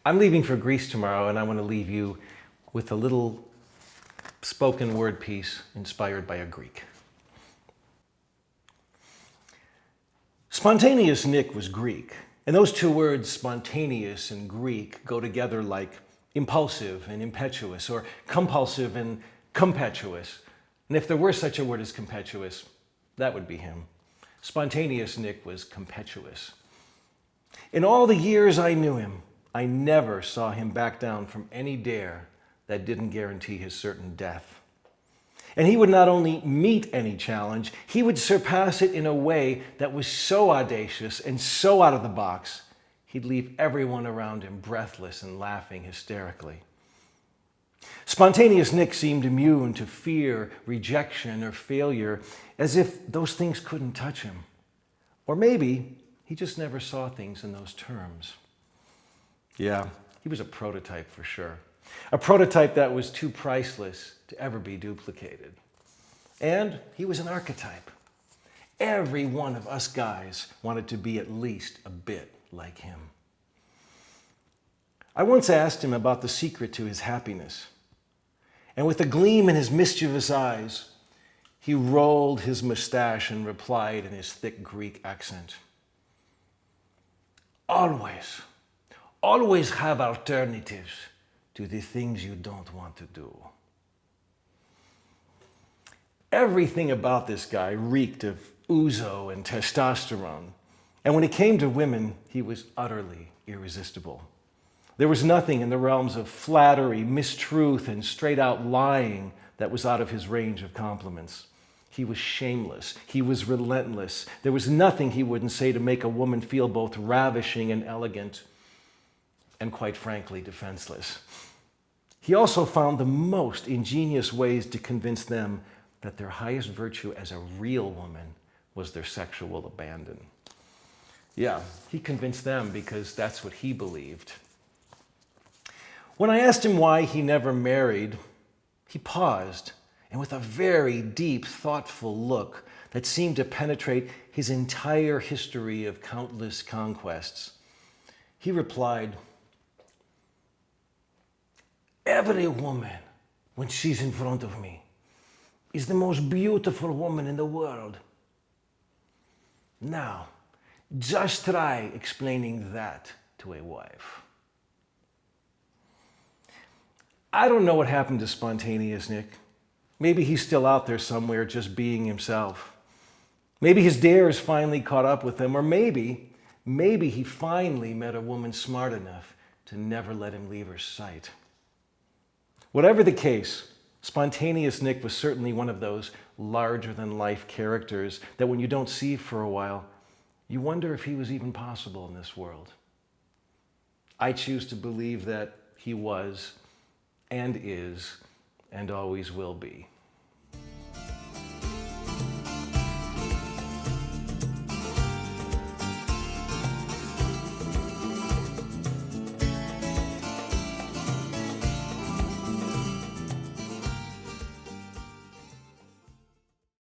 I'm leaving for Greece tomorrow, and I want to leave you with a little spoken word piece inspired by a Greek. Spontaneous Nick was Greek, and those two words, spontaneous and Greek, go together like impulsive and impetuous, or compulsive and competuous. And if there were such a word as competuous, that would be him. Spontaneous Nick was competuous. In all the years I knew him, I never saw him back down from any dare that didn't guarantee his certain death. And he would not only meet any challenge, he would surpass it in a way that was so audacious and so out of the box, he'd leave everyone around him breathless and laughing hysterically. Spontaneous Nick seemed immune to fear, rejection, or failure, as if those things couldn't touch him. Or maybe he just never saw things in those terms. Yeah, he was a prototype for sure. A prototype that was too priceless to ever be duplicated. And he was an archetype. Every one of us guys wanted to be at least a bit like him. I once asked him about the secret to his happiness. And with a gleam in his mischievous eyes, he rolled his mustache and replied in his thick Greek accent. Always have alternatives to the things you don't want to do. Everything about this guy reeked of ouzo and testosterone. And when it came to women, he was utterly irresistible. There was nothing in the realms of flattery, mistruth, and straight-out lying that was out of his range of compliments. He was shameless. He was relentless. There was nothing he wouldn't say to make a woman feel both ravishing and elegant, and quite frankly, defenseless. He also found the most ingenious ways to convince them that their highest virtue as a real woman was their sexual abandon. Yeah, he convinced them because that's what he believed. When I asked him why he never married, he paused, and with a very deep, thoughtful look that seemed to penetrate his entire history of countless conquests, he replied, "Every woman, when she's in front of me, is the most beautiful woman in the world. Now, just try explaining that to a wife." I don't know what happened to Spontaneous Nick. Maybe he's still out there somewhere just being himself. Maybe his dares finally caught up with him, or maybe he finally met a woman smart enough to never let him leave her sight. Whatever the case, Spontaneous Nick was certainly one of those larger-than-life characters that when you don't see for a while, you wonder if he was even possible in this world. I choose to believe that he was, and is, and always will be.